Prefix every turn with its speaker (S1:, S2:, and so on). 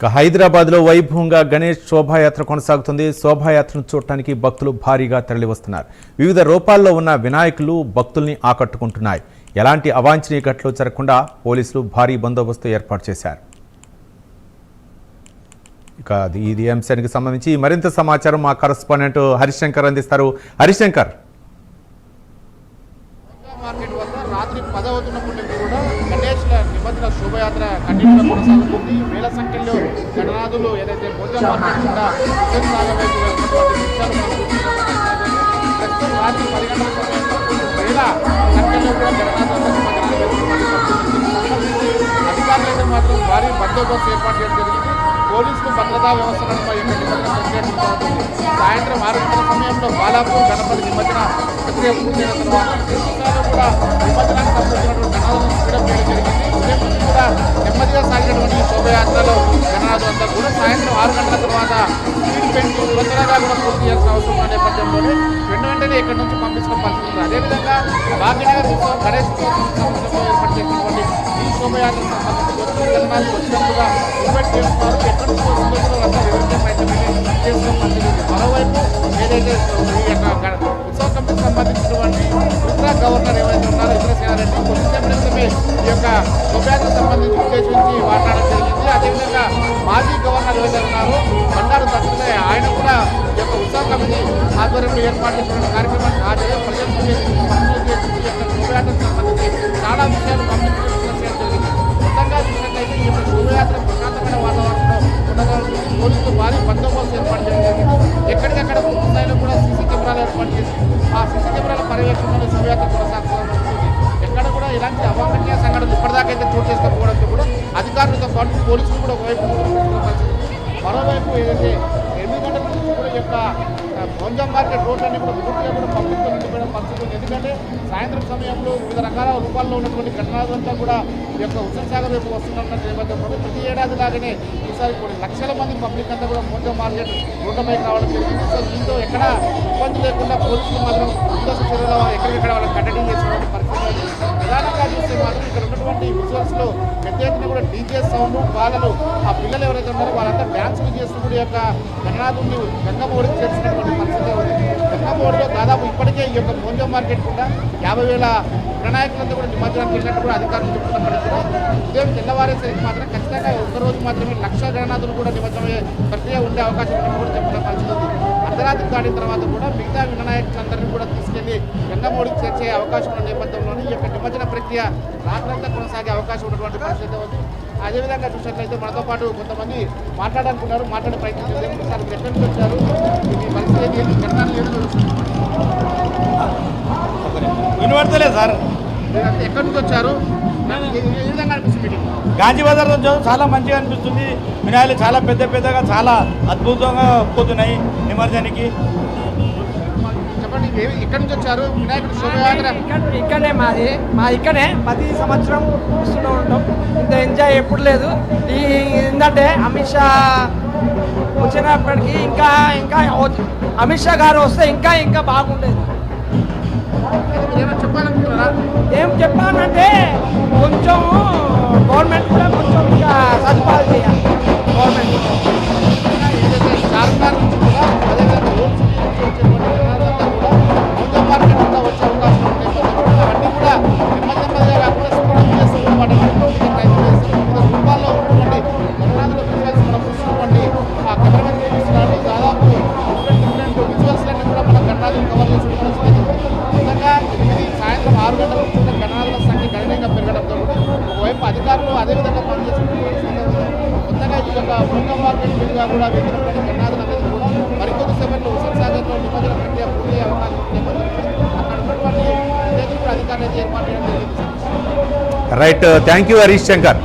S1: హైదరాబాద్లో వైభవంగా గణేష్ శోభాయాత్ర కొనసాగుతుంది. శోభాయాత్రను చూడటానికి భక్తులు భారీగా తరలివస్తున్నారు. వివిధ రూపాల్లో ఉన్న వినాయకులు భక్తుల్ని ఆకట్టుకుంటున్నాయి. ఎలాంటి అవాంఛనీయ ఘటనలు జరగకుండా పోలీసులు భారీ బందోబస్తు ఏర్పాటు చేశారు. ఇక ఇది అంశానికి సంబంధించి మరింత సమాచారం మా కరెస్పాండెంట్ హరిశంకర్ అందిస్తారు. హరిశంకర్,
S2: మార్కెట్ వద్ద రాత్రి 10 అవుతున్నప్పటికీ కూడా గణేష్ నిబంధన శోభయాత్ర కంటిన్యూగా కొనసాగుతుంది. వేల సంఖ్యలో గణనాథులు ఏదైతే భోజన మార్కెట్ కూడా సాగవైపు వెళ్తున్నటువంటి దృశ్యాలు మనం చూస్తున్నాం. ప్రస్తుతం రాత్రి 10 గంటల సమయంలో వేల సంఖ్యలో కూడా గణనాథులు అధికారులు అయితే మాత్రం భారీ బందోబస్తు ఏర్పాటు చేయడం జరిగింది. పోలీసులు భద్రతా వ్యవస్థలను నిబంధన ప్రక్రియ ఉంటుంది. సాయంత్రం 6 గంటల సమయంలో బాలాపూర్ గణపతి నిమజ్జన ప్రక్రియ పూర్తయిన తర్వాత కూడా నిమజ్జనానికి సంబంధించినటువంటి గణనాథులను సిద్ధం చేయడం జరిగింది. ఉదయం నుంచి కూడా నెమ్మదిగా సాగినటువంటి శోభయాత్రలో గణనాథులు అంతా కూడా సాయంత్రం 6 గంటల తర్వాత స్పీడ్ పెయింటింగ్ తొందరగా కూడా పూర్తి చేయాల్సిన అవసరం ఉన్న నేపథ్యంలోనే వెంటనే ఇక్కడి నుంచి పంపించడం పరిస్థితుంది. అదేవిధంగా భాగ్యనగర్ ఉత్సవం గణేష్ సంబంధంలో ఏర్పాటు చేసినటువంటి ఈ శోభయాత్రకు సంబంధించి గణనాథులు వచ్చినట్టుగా ఇన్వైట్ చేస్తున్నారు. ఎక్కడి నుంచి వస్తుందో కూడా అంతా వివరించడం అయితే చేసిన పరిస్థితి. మరోవైపు ఏదైతే ఈ యొక్క ఉత్సవ కమిటీకి సంబంధించినటువంటి ఇతర గవర్నర్ ఏవైతే ఉన్నారో ఇతర సేనారెడ్డి కొద్దిసేపటి ఈ యొక్క శోభయాత్రకు సంబంధించి ఉద్దేశించి మాట్లాడడం జరిగింది. అదేవిధంగా మాజీ గవర్నర్ ఏవైతే ఉన్నారో బండారు దత్తులే ఆయన కూడా ఈ యొక్క ఉత్సవ కమిటీ ఆధ్వర్యంలో ఏర్పాటు చేసిన కార్యక్రమాన్ని హాజరై ప్రజలకు ఈ యొక్క శోభయాత్రకు సంబంధించి చాలా విషయాలు గమనించడం జరిగింది. మొత్తంగా చూసినట్లయితే ఈ యొక్క శోభయాత్ర ప్రశాంతమైన వాతావరణంలో ఉండగలుగుతుంది. పోలీసులు భారీ బందోబస్తు ఏర్పాటు చేయడం జరిగింది. ఎక్కడికక్కడ పూర్తి స్థాయిలో కూడా సీసీ కెమెరాలు ఏర్పాటు చేసి ఆ సీసీ కెమెరాల పర్యవేక్షణలో శోభయాత్ర కొనసాగుతుంది. ఎక్కడ కూడా ఇలాంటి అవాంఛనీయ సంఘటనలు ఇప్పటిదాకా అయితే చోటు చేసుకోకపోవడంతో కూడా అధికారులతో పాటు పోలీసులు కూడా ఒకవైపు మరోవైపు ఏదైతే 8 గంటల నుంచి కూడా ఈ యొక్క భోజనం మార్కెట్ రోడ్లన్నీ కూడా పూర్తిగా కూడా పబ్లిక్తో నిండిపోయిన పరిస్థితి ఉంది. ఎందుకంటే సాయంత్రం సమయంలో వివిధ రకాల రూపాల్లో ఉన్నటువంటి ఘటనలంతా కూడా ఈ యొక్క హుస్సేన్ సాగర్ వైపు వస్తున్న నేపథ్యంలో ప్రతి ఏడాది లాగానే ఈసారి కొన్ని లక్షల మంది పబ్లిక్ అంతా కూడా భోజనం మార్కెట్ రోడ్లపై కావడం జరిగింది. సో దీంతో ఎక్కడ ఇబ్బంది లేకుండా పోలీసులు మాత్రం ముందస్తు చర్యలు ఎక్కడికెక్కడ వాళ్ళకి కట్టడి చేసినటువంటి పరిస్థితి. ప్రధానంగా చూస్తే మాత్రం ఇక్కడ ఉన్నటువంటి విజువల్స్లో పెద్ద ఎత్తున కూడా డీజే సౌండ్ బాలలు ఆ పిల్లలు ఎవరైతే ఉన్నారో వాళ్ళంతా డ్యాన్సులు చేస్తూ కూడా యొక్క గణనాథుని గంగమోడికి చేసినటువంటి పరిస్థితి ఉంది. గంగమోడిలో దాదాపు ఇప్పటికే ఈ యొక్క భోజనం మార్కెట్ కూడా 50,000 వినాయకులంతా కూడా నిమజ్జనానికి వెళ్ళినట్టు కూడా అధికారులు చెప్తున్న పరిస్థితి. ఉదయం తెల్లవారేసరికి మాత్రం ఖచ్చితంగా ఒక్కరోజు మాత్రమే 1,00,000 గణనాథులు కూడా నిమజ్జనమయ్యే ప్రక్రియ ఉండే అవకాశం ఉందని కూడా చెప్తున్న పరిస్థితి ఉంది. అర్ధరాత్రి దాటిన తర్వాత కూడా మిగతా వినాయకులందరినీ కూడా తీసుకెళ్లి గంగమోడికి చేర్చే అవకాశం ఉన్న నేపథ్యంలోనే ఈ యొక్క నిమజ్జన ప్రక్రియ రాత్రంతా కొనసాగే అవకాశం ఉన్నటువంటి పరిస్థితి ఉంది. అదేవిధంగా చూసినట్లయితే మనతో పాటు కొంతమంది మాట్లాడాలనుకున్నారు. మాట్లాడే ప్రయత్నం చేద్దాం. సార్ ఎక్కడి నుంచి వచ్చారు, మీ పరిస్థితి ఏంటి, గణనాలు
S3: వినబడతలేదు సార్.
S2: ఎక్కడి నుంచి వచ్చారు, ఏ విధంగా అనిపిస్తుంది?
S3: గాంధీ బజార్ నుంచి చాలా మంచిగా అనిపిస్తుంది. వినాయకులు చాలా పెద్దగా చాలా అద్భుతంగా పోతున్నాయి నిమజ్జనానికి.
S2: చెప్పండి, ఎక్కడి నుంచి వచ్చారు? వినాయకుడు శోభయాత్ర
S4: ఇక్కడే మా ఇక్కడే ప్రతి సంవత్సరం ఇస్తూనే ఉంటాం. ఇంత ఎంజాయ్ ఎప్పుడు లేదు. ఈ ఏంటంటే అమిత్ షా వచ్చినప్పటికీ ఇంకా అమిత్ షా గారు వస్తే ఇంకా బాగుండేది.
S2: చెప్పాలనుకుంటున్నారా?
S4: ఏం చెప్పానంటే కొంచెం గవర్నమెంట్ కూడా కొంచెం ఇంకా సదుపాయాలు చేయాలి. గవర్నమెంట్
S2: ఏదైతే చార్మినార్ నుంచి కూడా అదేవిధంగా ఓల్డ్ సిటీ నుంచి వచ్చేటువంటి భోజనం మార్కెట్ కూడా వచ్చే అవకాశం ఉంది. అవన్నీ కూడా నెమ్మదిగా కాకుండా స్పీడ్ చేస్తూ వివిధ రూపాల్లో ఉన్నటువంటి గణనాథుల విజువల్స్ మనం చూస్తున్నటువంటి ఆ కెమెరామెన్ చూపిస్తున్నాడు. దాదాపు డిఫరెంట్ విజువల్స్లన్నీ కూడా మన గణనాథులు కవర్ చేస్తున్న విధంగా సాయంత్రం 6 గంటల నుంచి గణనాథుల సంఖ్య గణనీయంగా పెరగడంతో ఒకవైపు అధికారులు అదేవిధంగా పనిచేస్తున్న మొత్తంగా ఈ యొక్క భోజనం మార్కెట్ మీదుగా కూడా వెళ్ళినటువంటి గణనాథులు అనేది కూడా మరికొద్ది సేపట్లో హుస్సేన్ సాగర్లో నిమజ్జన ప్రక్రియ పూర్తి అవకాశం ఉంది. అక్కడ ఉన్నటువంటి అధికారులు అయితే ఏర్పాటు చేయడం జరిగింది.
S1: Right, thank you Harish Shankar.